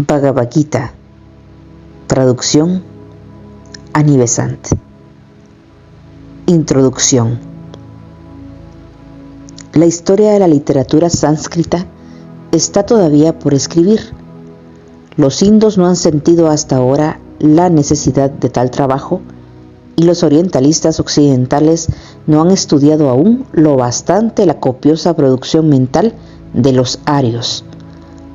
Bhagavad Gita. Traducción Ani Besant. Introducción. La historia de la literatura sánscrita está todavía por escribir. Los indios no han sentido hasta ahora la necesidad de tal trabajo y los orientalistas occidentales no han estudiado aún lo bastante la copiosa producción mental de los arios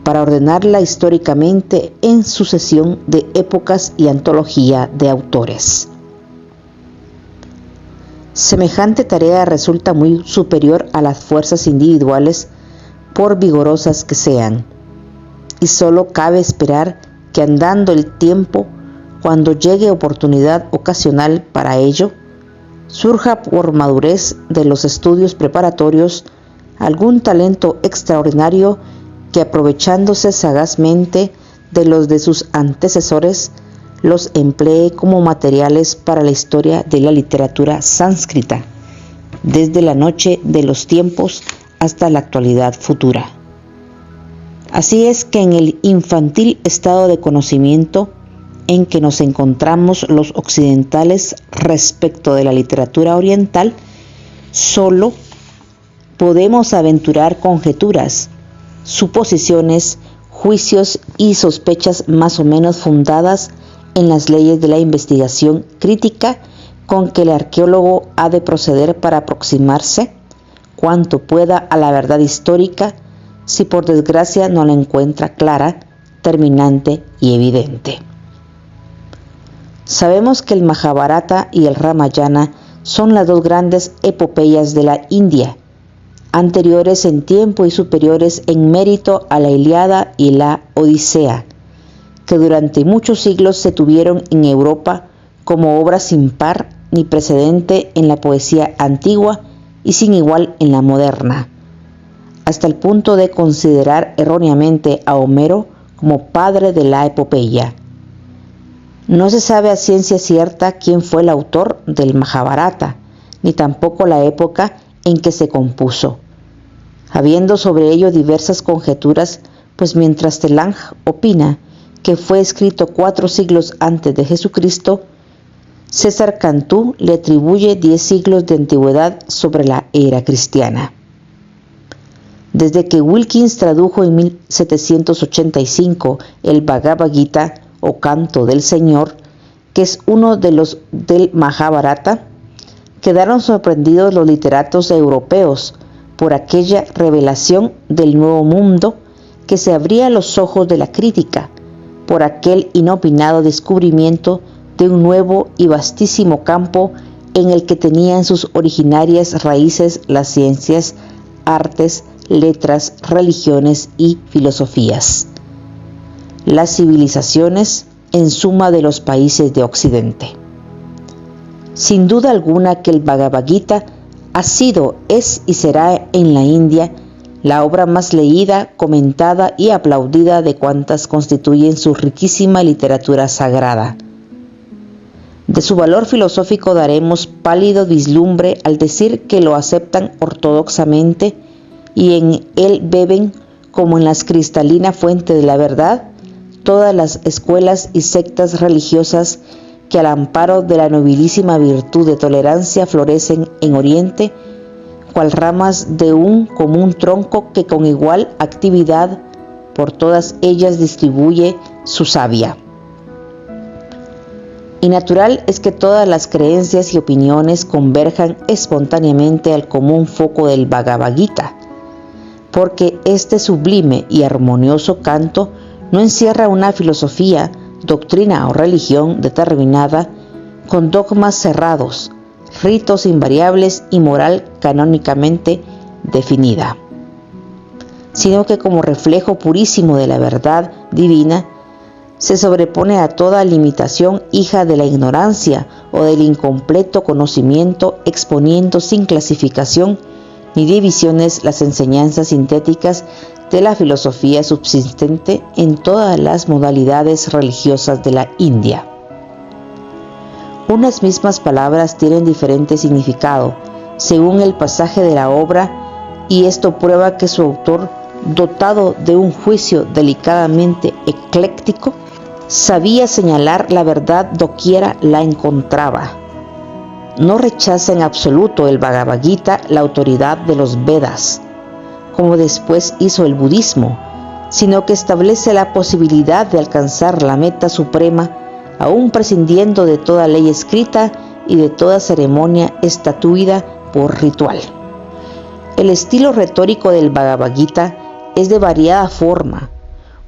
para ordenarla históricamente en sucesión de épocas y antología de autores. Semejante tarea resulta muy superior a las fuerzas individuales, por vigorosas que sean, y solo cabe esperar que andando el tiempo, cuando llegue oportunidad ocasional para ello, surja por madurez de los estudios preparatorios algún talento extraordinario que, aprovechándose sagazmente de los de sus antecesores, los emplee como materiales para la historia de la literatura sánscrita, desde la noche de los tiempos hasta la actualidad futura. Así es que en el infantil estado de conocimiento en que nos encontramos los occidentales respecto de la literatura oriental, solo podemos aventurar conjeturas, suposiciones, juicios y sospechas más o menos fundadas en las leyes de la investigación crítica con que el arqueólogo ha de proceder para aproximarse cuanto pueda a la verdad histórica, si por desgracia no la encuentra clara, terminante y evidente. Sabemos que el Mahabharata y el Ramayana son las dos grandes epopeyas de la India, anteriores en tiempo y superiores en mérito a la Ilíada y la Odisea, que durante muchos siglos se tuvieron en Europa como obra sin par ni precedente en la poesía antigua y sin igual en la moderna, hasta el punto de considerar erróneamente a Homero como padre de la epopeya. No se sabe a ciencia cierta quién fue el autor del Mahabharata, ni tampoco la época en que se compuso, habiendo sobre ello diversas conjeturas, pues mientras Telang opina que fue escrito 4 siglos antes de Jesucristo, César Cantú le atribuye 10 siglos de antigüedad sobre la era cristiana. Desde que Wilkins tradujo en 1785 el Bhagavad Gita o Canto del Señor, que es uno de los del Mahabharata, quedaron sorprendidos los literatos europeos por aquella revelación del nuevo mundo que se abría a los ojos de la crítica, por aquel inopinado descubrimiento de un nuevo y vastísimo campo en el que tenían sus originarias raíces las ciencias, artes, letras, religiones y filosofías, las civilizaciones en suma de los países de Occidente. Sin duda alguna que el Bhagavad Gita ha sido, es y será en la India la obra más leída, comentada y aplaudida de cuantas constituyen su riquísima literatura sagrada. De su valor filosófico daremos pálido vislumbre al decir que lo aceptan ortodoxamente y en él beben, como en la cristalina fuente de la verdad, todas las escuelas y sectas religiosas que al amparo de la nobilísima virtud de tolerancia florecen en Oriente, cual ramas de un común tronco que con igual actividad por todas ellas distribuye su savia. Y natural es que todas las creencias y opiniones converjan espontáneamente al común foco del Bhagavad Gita, porque este sublime y armonioso canto no encierra una filosofía, doctrina o religión determinada con dogmas cerrados, ritos invariables y moral canónicamente definida, sino que como reflejo purísimo de la verdad divina se sobrepone a toda limitación hija de la ignorancia o del incompleto conocimiento, exponiendo sin clasificación ni divisiones las enseñanzas sintéticas de la filosofía subsistente en todas las modalidades religiosas de la India. Unas mismas palabras tienen diferente significado según el pasaje de la obra, y esto prueba que su autor dotado de un juicio delicadamente ecléctico, sabía señalar la verdad doquiera la encontraba. No rechaza en absoluto el Bhagavad Gita la autoridad de los Vedas, como después hizo el budismo, sino que establece la posibilidad de alcanzar la meta suprema, aún prescindiendo de toda ley escrita y de toda ceremonia estatuida por ritual. El estilo retórico del Bhagavad Gita es de variada forma,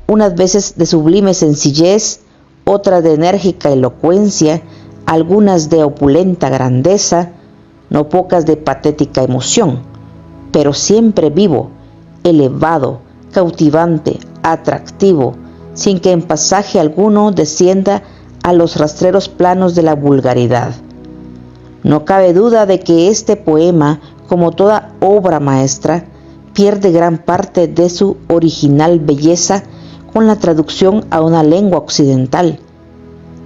unas veces de sublime sencillez, otras de enérgica elocuencia, algunas de opulenta grandeza, no pocas de patética emoción, pero siempre vivo, elevado, cautivante, atractivo, sin que en pasaje alguno descienda a los rastreros planos de la vulgaridad. No cabe duda de que este poema, como toda obra maestra, pierde gran parte de su original belleza con la traducción a una lengua occidental,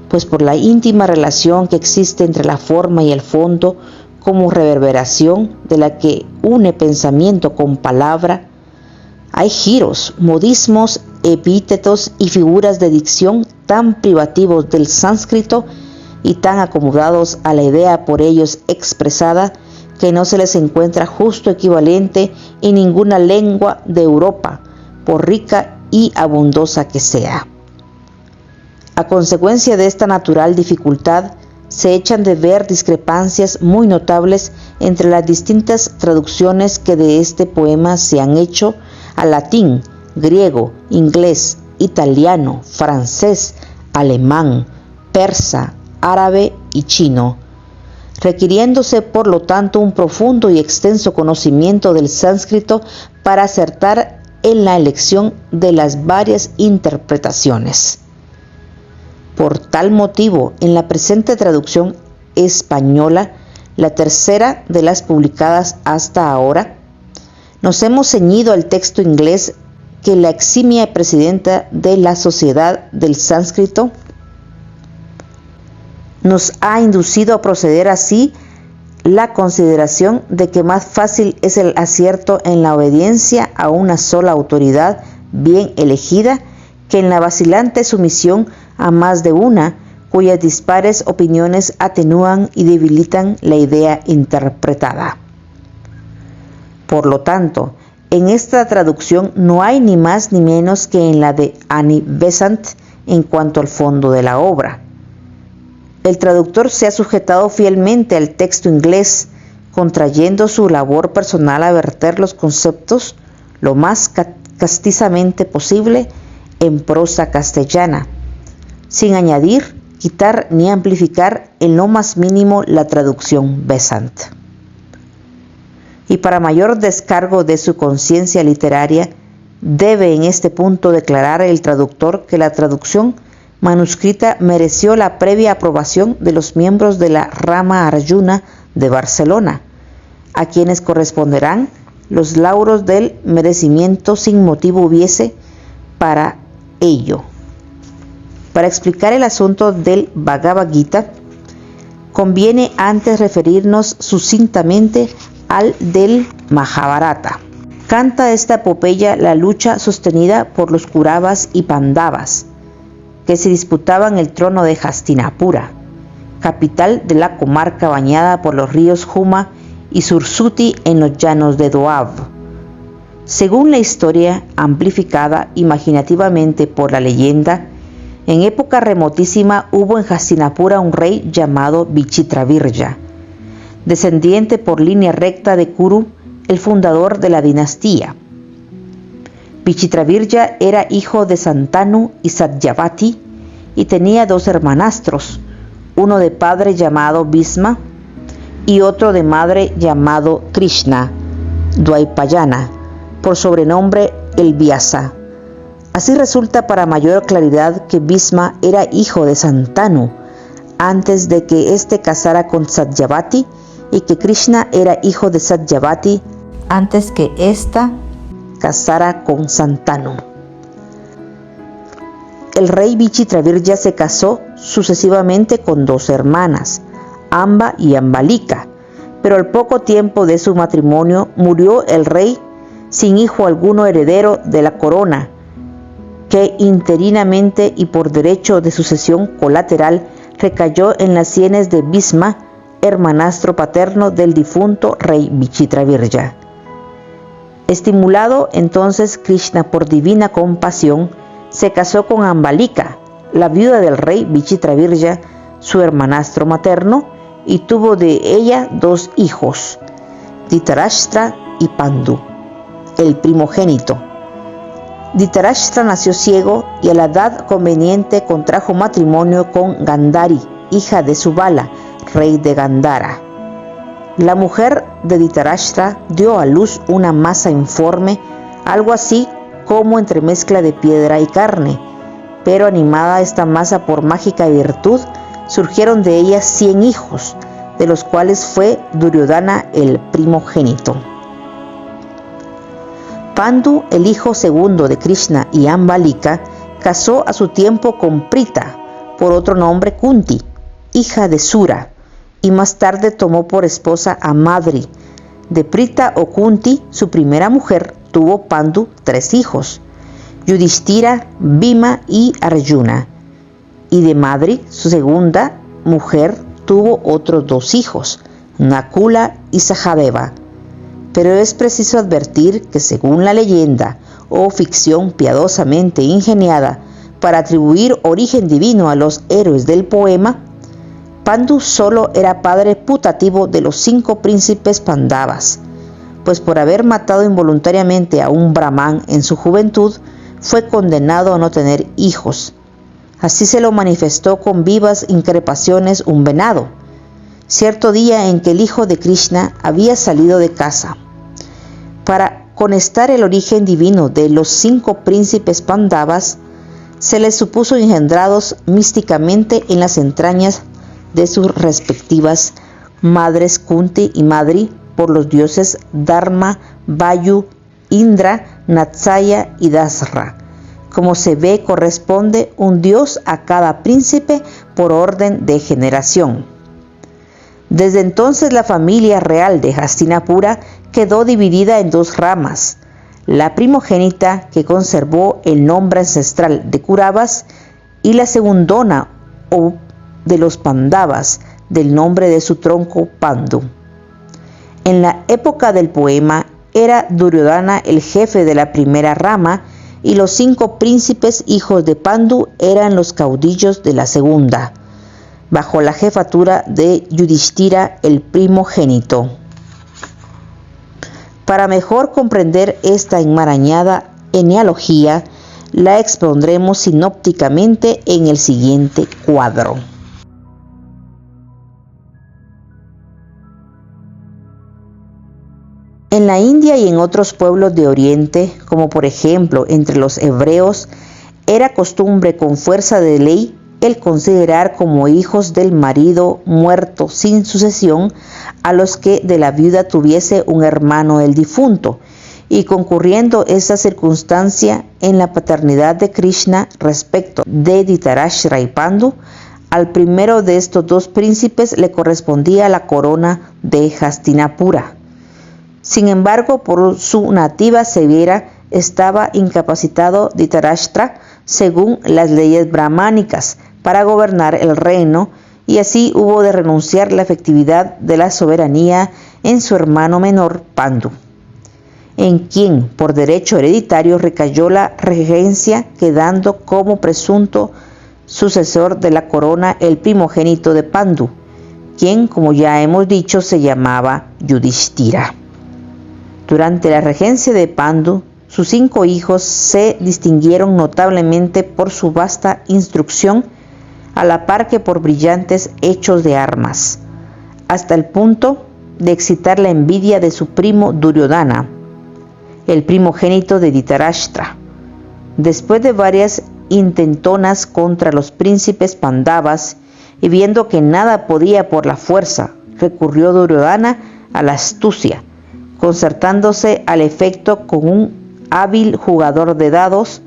pues por la íntima relación que existe entre la forma y el fondo como reverberación de la que une pensamiento con palabra, hay giros, modismos, epítetos y figuras de dicción tan privativos del sánscrito y tan acomodados a la idea por ellos expresada que no se les encuentra justo equivalente en ninguna lengua de Europa, por rica y abundosa que sea. A consecuencia de esta natural dificultad, se echan de ver discrepancias muy notables entre las distintas traducciones que de este poema se han hecho al latín, griego, inglés, italiano, francés, alemán, persa, árabe y chino, requiriéndose por lo tanto un profundo y extenso conocimiento del sánscrito para acertar en la elección de las varias interpretaciones. Por tal motivo, en la presente traducción española, la tercera de las publicadas hasta ahora, nos hemos ceñido al texto inglés que la eximia presidenta de la Sociedad del Sánscrito nos ha inducido a proceder así, la consideración de que más fácil es el acierto en la obediencia a una sola autoridad bien elegida que en la vacilante sumisión a más de una, cuyas dispares opiniones atenúan y debilitan la idea interpretada. Por lo tanto, en esta traducción no hay ni más ni menos que en la de Annie Besant en cuanto al fondo de la obra. El traductor se ha sujetado fielmente al texto inglés, contrayendo su labor personal a verter los conceptos lo más castizamente posible en prosa castellana, sin añadir, quitar ni amplificar en lo más mínimo la traducción Besant. Y para mayor descargo de su conciencia literaria, debe en este punto declarar el traductor que la traducción manuscrita mereció la previa aprobación de los miembros de la rama Arjuna de Barcelona, a quienes corresponderán los lauros del merecimiento sin motivo hubiese para ello. Para explicar el asunto del Bhagavad Gita, conviene antes referirnos sucintamente al del Mahabharata. Canta esta epopeya la lucha sostenida por los Kauravas y Pandavas, que se disputaban el trono de Hastinapura, capital de la comarca bañada por los ríos Juma y Sursuti en los llanos de Doab. Según la historia, amplificada imaginativamente por la leyenda, en época remotísima hubo en Hastinapura un rey llamado Vichitravirya, descendiente por línea recta de Kuru, el fundador de la dinastía. Vichitravirya era hijo de Santanu y Satyavati y tenía dos hermanastros, uno de padre llamado Bhisma y otro de madre llamado Krishna, Dvaipayana, por sobrenombre el Vyasa. Así resulta para mayor claridad que Bhisma era hijo de Santanu antes de que éste casara con Satyavati y que Krishna era hijo de Satyavati antes que ésta casara con Santanu. El rey Vichitravirya se casó sucesivamente con dos hermanas, Amba y Ambalika, pero al poco tiempo de su matrimonio murió el rey sin hijo alguno heredero de la corona, que interinamente y por derecho de sucesión colateral recayó en las sienes de Bhisma, hermanastro paterno del difunto rey Vichitravirya. Estimulado entonces Krishna por divina compasión, se casó con Ambalika, la viuda del rey Vichitravirya, su hermanastro materno, y tuvo de ella 2 hijos, Dhritarashtra y Pandu, el primogénito. Dhritarashtra nació ciego y a la edad conveniente contrajo matrimonio con Gandhari, hija de Subala, rey de Gandhara. La mujer de Dhritarashtra dio a luz una masa informe, algo así como entremezcla de piedra y carne, pero animada esta masa por mágica virtud, surgieron de ella 100 hijos, de los cuales fue Duryodhana el primogénito. Pandu, el hijo segundo de Krishna y Ambalika, casó a su tiempo con Prita, por otro nombre Kunti, hija de Sura, y más tarde tomó por esposa a Madri. De Prita o Kunti, su primera mujer, tuvo Pandu 3 hijos, Yudhishthira, Bhima y Arjuna. Y de Madri, su segunda mujer, tuvo otros 2 hijos, Nakula y Sahadeva. Pero es preciso advertir que según la leyenda o ficción piadosamente ingeniada para atribuir origen divino a los héroes del poema, Pandu solo era padre putativo de los 5 príncipes Pandavas, pues por haber matado involuntariamente a un brahmán en su juventud, fue condenado a no tener hijos. Así se lo manifestó con vivas increpaciones un venado, cierto día en que el hijo de Krishna había salido de casa. Para conestar el origen divino de los 5 príncipes Pandavas, se les supuso engendrados místicamente en las entrañas de sus respectivas madres Kunti y Madri por los dioses Dharma, Vayu, Indra, Natsaya y Dasra. Como se ve, corresponde un dios a cada príncipe por orden de generación. Desde entonces la familia real de Hastinapura quedó dividida en 2 ramas, la primogénita que conservó el nombre ancestral de Kuravas y la segundona o de los Pandavas del nombre de su tronco Pandu. En la época del poema era Duryodhana el jefe de la primera rama y los 5 príncipes hijos de Pandu eran los caudillos de la segunda, bajo la jefatura de Yudhishthira el primogénito. Para mejor comprender esta enmarañada genealogía, la expondremos sinópticamente en el siguiente cuadro. En la India y en otros pueblos de Oriente, como por ejemplo entre los hebreos, era costumbre con fuerza de ley el considerar como hijos del marido muerto sin sucesión a los que de la viuda tuviese un hermano el difunto, y concurriendo esta circunstancia en la paternidad de Krishna respecto de Dhritarashtra y Pandu, al primero de estos 2 príncipes le correspondía la corona de Hastinapura. Sin embargo, por su nativa severa estaba incapacitado Dhritarashtra según las leyes brahmánicas para gobernar el reino, y así hubo de renunciar la efectividad de la soberanía en su hermano menor Pandu, en quien por derecho hereditario recayó la regencia, quedando como presunto sucesor de la corona el primogénito de Pandu, quien, como ya hemos dicho, se llamaba Yudhishthira. Durante la regencia de Pandu, sus 5 hijos se distinguieron notablemente por su vasta instrucción, a la par que por brillantes hechos de armas, hasta el punto de excitar la envidia de su primo Duryodhana, el primogénito de Dhritarashtra. Después de varias intentonas contra los príncipes Pandavas, y viendo que nada podía por la fuerza, recurrió Duryodhana a la astucia, concertándose al efecto con un hábil jugador de dados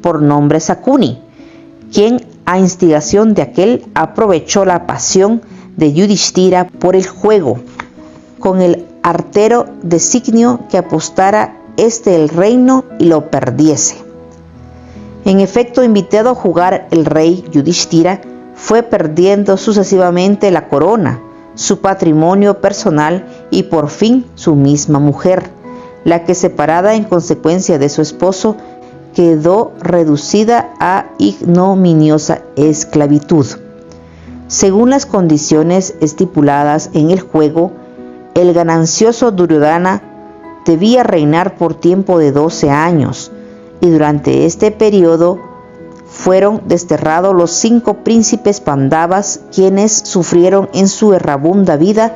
por nombre Sakuni, quien a instigación de aquel aprovechó la pasión de Yudhishthira por el juego, con el artero designio que apostara el reino y lo perdiese. En efecto, invitado a jugar, el rey Yudhishthira fue perdiendo sucesivamente la corona, su patrimonio personal y por fin su misma mujer, la que, separada en consecuencia de su esposo, quedó reducida a ignominiosa esclavitud. Según las condiciones estipuladas en el juego, el ganancioso Duryodhana debía reinar por tiempo de 12 años, y durante este periodo fueron desterrados los 5 príncipes Pandavas, quienes sufrieron en su errabunda vida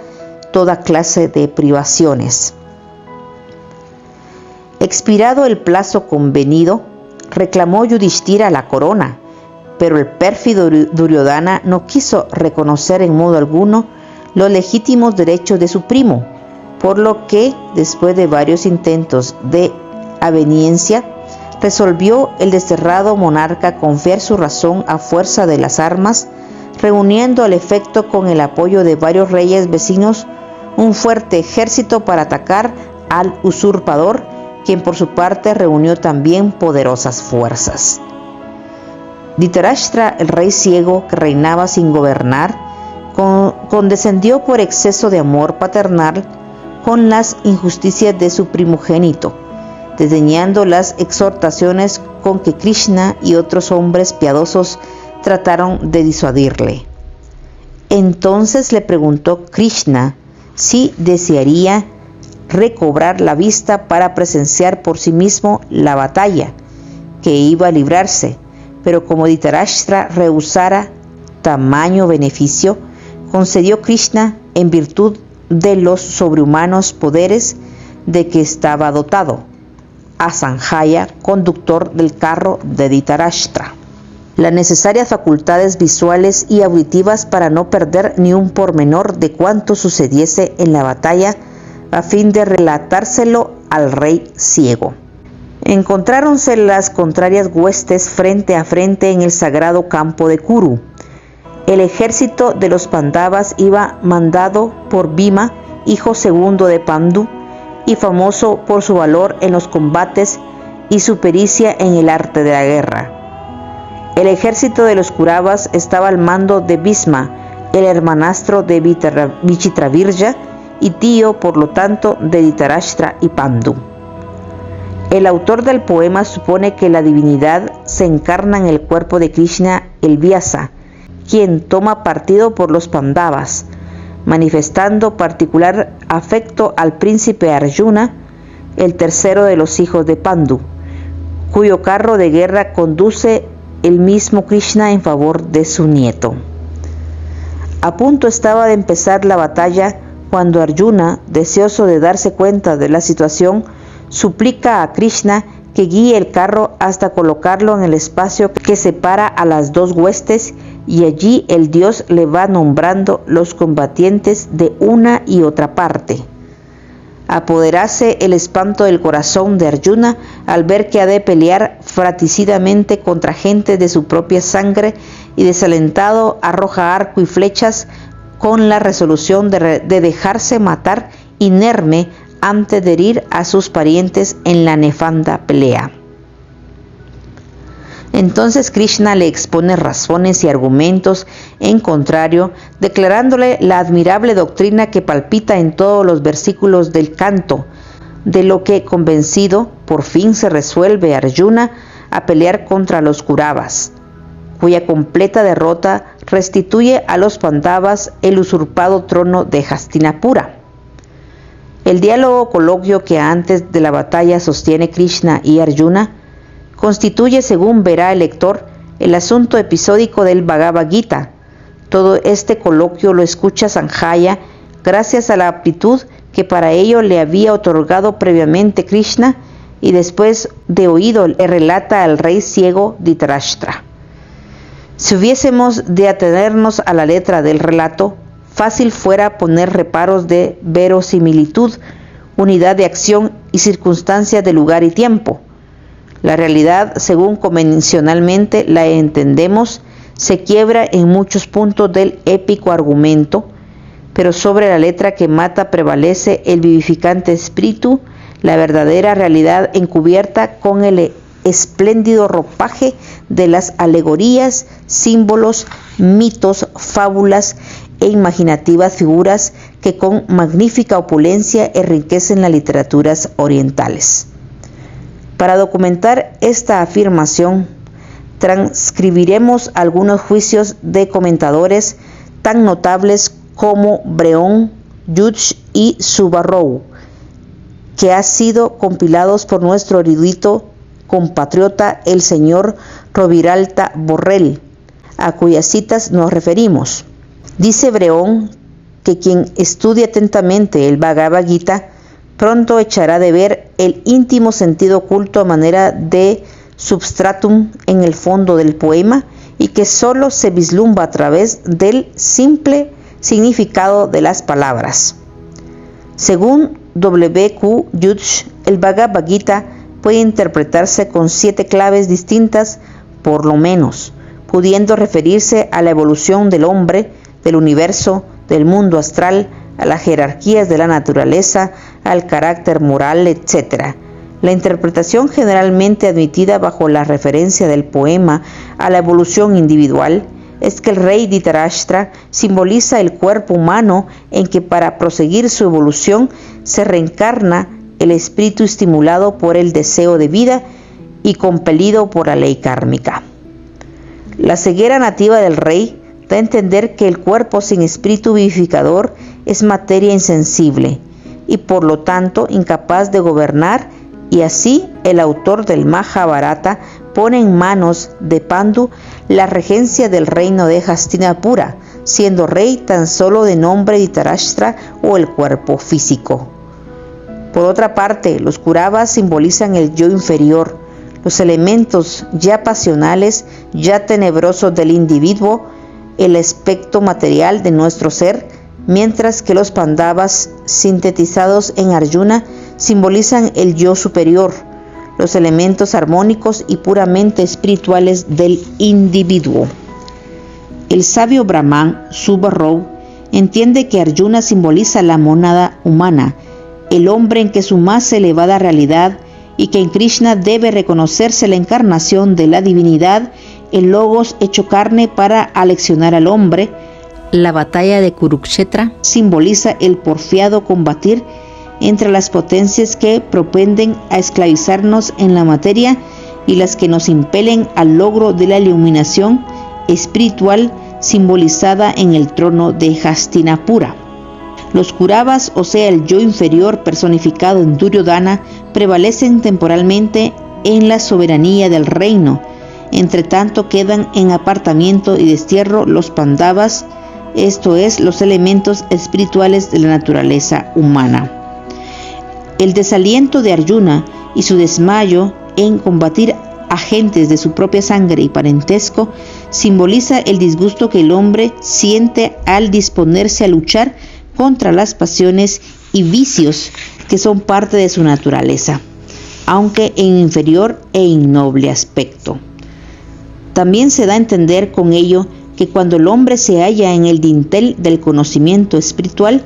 toda clase de privaciones. Expirado el plazo convenido, reclamó Yudhishthira la corona, pero el pérfido Duryodhana no quiso reconocer en modo alguno los legítimos derechos de su primo, por lo que, después de varios intentos de aveniencia, resolvió el desterrado monarca confiar su razón a fuerza de las armas, reuniendo al efecto, con el apoyo de varios reyes vecinos, un fuerte ejército para atacar al usurpador, quien por su parte reunió también poderosas fuerzas. Dhritarashtra, el rey ciego que reinaba sin gobernar, condescendió por exceso de amor paternal con las injusticias de su primogénito, desdeñando las exhortaciones con que Krishna y otros hombres piadosos trataron de disuadirle. Entonces le preguntó Krishna si desearía recobrar la vista para presenciar por sí mismo la batalla que iba a librarse, pero como Dhritarashtra rehusara tamaño beneficio, concedió Krishna, en virtud de los sobrehumanos poderes de que estaba dotado, a Sanjaya, conductor del carro de Dhritarashtra, las necesarias facultades visuales y auditivas para no perder ni un pormenor de cuanto sucediese en la batalla, a fin de relatárselo al rey ciego. Encontráronse las contrarias huestes frente a frente en el sagrado campo de Kuru. El ejército de los Pandavas iba mandado por Bhima, hijo segundo de Pandu, y famoso por su valor en los combates y su pericia en el arte de la guerra. El ejército de los Kauravas estaba al mando de Bhisma, el hermanastro de Vichitravirya y tío, por lo tanto, de Dhritarashtra y Pandu. El autor del poema supone que la divinidad se encarna en el cuerpo de Krishna, el Vyasa, quien toma partido por los Pandavas, manifestando particular afecto al príncipe Arjuna, el tercero de los hijos de Pandu, cuyo carro de guerra conduce el mismo Krishna en favor de su nieto. A punto estaba de empezar la batalla cuando Arjuna, deseoso de darse cuenta de la situación, suplica a Krishna que guíe el carro hasta colocarlo en el espacio que separa a las dos huestes, y allí el dios le va nombrando los combatientes de una y otra parte. Apoderase el espanto del corazón de Arjuna al ver que ha de pelear fratricidamente contra gente de su propia sangre, y desalentado arroja arco y flechas con la resolución de dejarse matar inerme antes de herir a sus parientes en la nefanda pelea. Entonces Krishna le expone razones y argumentos en contrario, declarándole la admirable doctrina que palpita en todos los versículos del canto, de lo que, convencido, por fin se resuelve Arjuna a pelear contra los Kauravas, cuya completa derrota restituye a los Pandavas el usurpado trono de Hastinapura. El diálogo coloquio que antes de la batalla sostiene Krishna y Arjuna constituye, según verá el lector, el asunto episódico del Bhagavad Gita. Todo este coloquio lo escucha Sanjaya gracias a la aptitud que para ello le había otorgado previamente Krishna, y después de oído le relata al rey ciego Dhritarashtra. Si hubiésemos de atenernos a la letra del relato, fácil fuera poner reparos de verosimilitud, unidad de acción y circunstancia de lugar y tiempo. La realidad, según convencionalmente la entendemos, se quiebra en muchos puntos del épico argumento, pero sobre la letra que mata prevalece el vivificante espíritu, la verdadera realidad encubierta con el espléndido ropaje de las alegorías, símbolos, mitos, fábulas e imaginativas figuras que con magnífica opulencia enriquecen las literaturas orientales. Para documentar esta afirmación, transcribiremos algunos juicios de comentadores tan notables como Breón, Judge y Subarrow, que han sido compilados por nuestro erudito compatriota el señor Roviralta Borrell, a cuyas citas nos referimos. Dice Breón que quien estudie atentamente el Bhagavad Gita pronto echará de ver el íntimo sentido oculto a manera de substratum en el fondo del poema y que solo se vislumbra a través del simple significado de las palabras. Según W.Q. Judge, el Bhagavad Gita puede interpretarse con 7 claves distintas, por lo menos, pudiendo referirse a la evolución del hombre, del universo, del mundo astral, a las jerarquías de la naturaleza, al carácter moral, etc. La interpretación generalmente admitida bajo la referencia del poema a la evolución individual es que el rey Dhritarashtra simboliza el cuerpo humano en que para proseguir su evolución se reencarna el espíritu estimulado por el deseo de vida y compelido por la ley kármica. La ceguera nativa del rey da a entender que el cuerpo sin espíritu vivificador es materia insensible y por lo tanto incapaz de gobernar, y así el autor del Mahabharata pone en manos de Pandu la regencia del reino de Hastinapura, siendo rey tan solo de nombre Dhritarashtra o el cuerpo físico. Por otra parte, los Kauravas simbolizan el yo inferior, los elementos ya pasionales, ya tenebrosos del individuo, el aspecto material de nuestro ser, mientras que los Pandavas, sintetizados en Arjuna, simbolizan el yo superior, los elementos armónicos y puramente espirituales del individuo. El sabio Brahman Subarrow entiende que Arjuna simboliza la mónada humana, el hombre en que su más elevada realidad, y que en Krishna debe reconocerse la encarnación de la divinidad, el Logos hecho carne para aleccionar al hombre. La batalla de Kurukshetra simboliza el porfiado combatir entre las potencias que propenden a esclavizarnos en la materia y las que nos impelen al logro de la iluminación espiritual simbolizada en el trono de Hastinapura. Los Kauravas, o sea el yo inferior personificado en Duryodhana, prevalecen temporalmente en la soberanía del reino. Entre tanto quedan en apartamiento y destierro los Pandavas, esto es, los elementos espirituales de la naturaleza humana. El desaliento de Arjuna y su desmayo en combatir agentes de su propia sangre y parentesco simboliza el disgusto que el hombre siente al disponerse a luchar contra las pasiones y vicios que son parte de su naturaleza, aunque en inferior e innoble aspecto. También se da a entender con ello que cuando el hombre se halla en el dintel del conocimiento espiritual,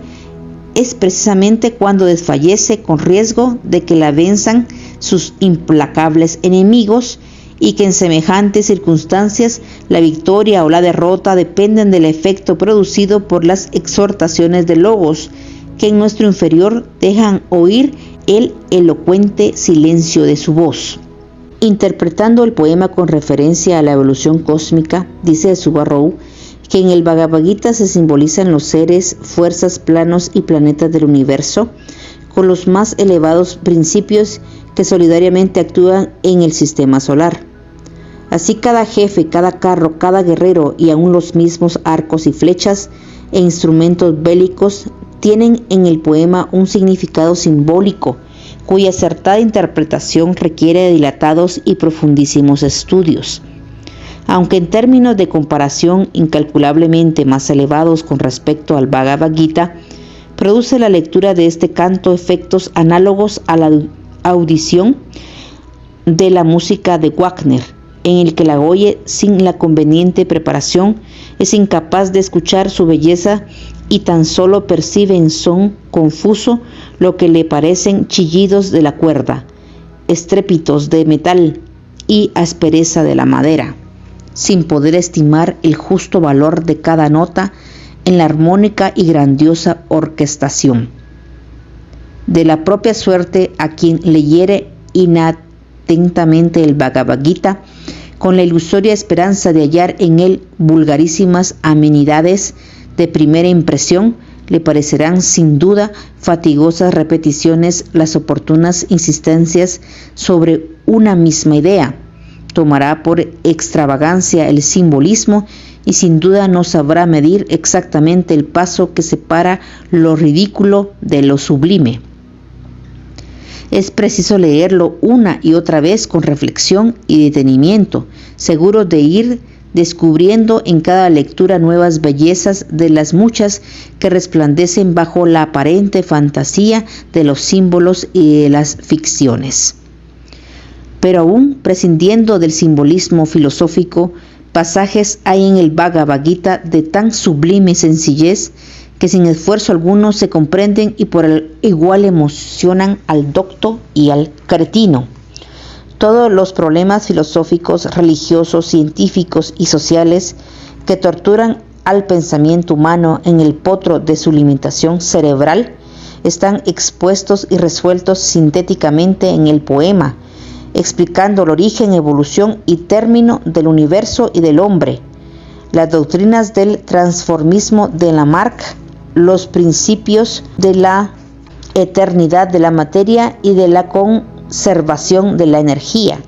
es precisamente cuando desfallece con riesgo de que la venzan sus implacables enemigos, y que en semejantes circunstancias la victoria o la derrota dependen del efecto producido por las exhortaciones de Logos, que en nuestro inferior dejan oír el elocuente silencio de su voz. Interpretando el poema con referencia a la evolución cósmica, dice Subarrow que en el Bhagavad Gita se simbolizan los seres, fuerzas, planos y planetas del universo, con los más elevados principios que solidariamente actúan en el sistema solar. Así cada jefe, cada carro, cada guerrero y aún los mismos arcos y flechas e instrumentos bélicos tienen en el poema un significado simbólico, cuya acertada interpretación requiere de dilatados y profundísimos estudios. Aunque en términos de comparación incalculablemente más elevados con respecto al Bhagavad Gita, produce la lectura de este canto efectos análogos a la audición de la música de Wagner, en el que la oye sin la conveniente preparación, es incapaz de escuchar su belleza y tan solo percibe en son confuso lo que le parecen chillidos de la cuerda, estrépitos de metal y aspereza de la madera, sin poder estimar el justo valor de cada nota en la armónica y grandiosa orquestación. De la propia suerte a quien leyere inatentamente el Bhagavad Gita, con la ilusoria esperanza de hallar en él vulgarísimas amenidades de primera impresión, le parecerán sin duda fatigosas repeticiones las oportunas insistencias sobre una misma idea. Tomará por extravagancia el simbolismo y sin duda no sabrá medir exactamente el paso que separa lo ridículo de lo sublime. Es preciso leerlo una y otra vez con reflexión y detenimiento, seguro de ir descubriendo en cada lectura nuevas bellezas de las muchas que resplandecen bajo la aparente fantasía de los símbolos y de las ficciones. Pero aún prescindiendo del simbolismo filosófico, pasajes hay en el Bhagavad Gita de tan sublime sencillez que sin esfuerzo alguno se comprenden y por igual emocionan al docto y al cretino. Todos los problemas filosóficos, religiosos, científicos y sociales que torturan al pensamiento humano en el potro de su limitación cerebral están expuestos y resueltos sintéticamente en el poema, explicando el origen, evolución y término del universo y del hombre, las doctrinas del transformismo de Lamarck, los principios de la eternidad de la materia y de la conservación de la energía.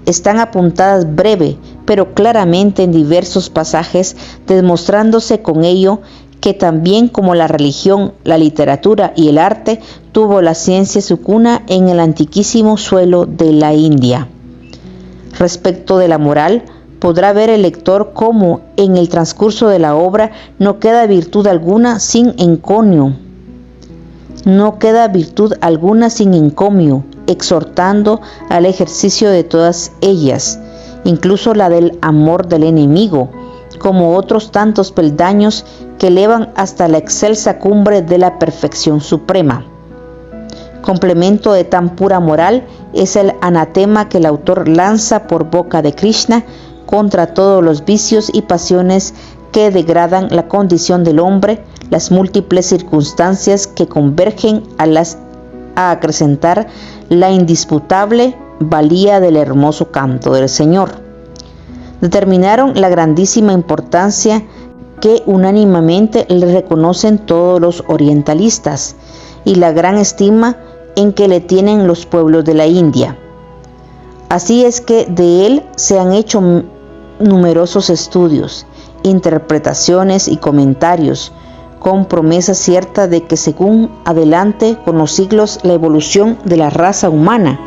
Están apuntadas breve, pero claramente en diversos pasajes, demostrándose con ello que también como la religión, la literatura y el arte, tuvo la ciencia su cuna en el antiquísimo suelo de la India. Respecto de la moral, podrá ver el lector cómo en el transcurso de la obra no queda virtud alguna sin encomio, exhortando al ejercicio de todas ellas, incluso la del amor del enemigo, como otros tantos peldaños que elevan hasta la excelsa cumbre de la perfección suprema. Complemento de tan pura moral es el anatema que el autor lanza por boca de Krishna contra todos los vicios y pasiones que degradan la condición del hombre, las múltiples circunstancias que convergen a acrecentar la indisputable valía del hermoso canto del Señor. Determinaron la grandísima importancia que unánimemente le reconocen todos los orientalistas y la gran estima en que le tienen los pueblos de la India. Así es que de él se han hecho numerosos estudios, interpretaciones y comentarios, con promesa cierta de que según adelante con los siglos la evolución de la raza humana,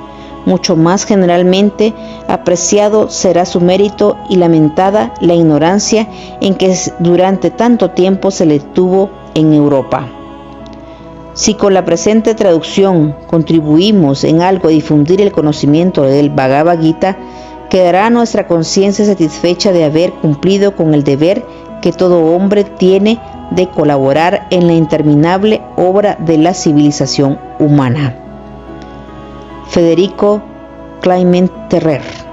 mucho más generalmente apreciado será su mérito y lamentada la ignorancia en que durante tanto tiempo se le tuvo en Europa. Si con la presente traducción contribuimos en algo a difundir el conocimiento del Bhagavad Gita, quedará nuestra conciencia satisfecha de haber cumplido con el deber que todo hombre tiene de colaborar en la interminable obra de la civilización humana. Federico Clement Ferrer.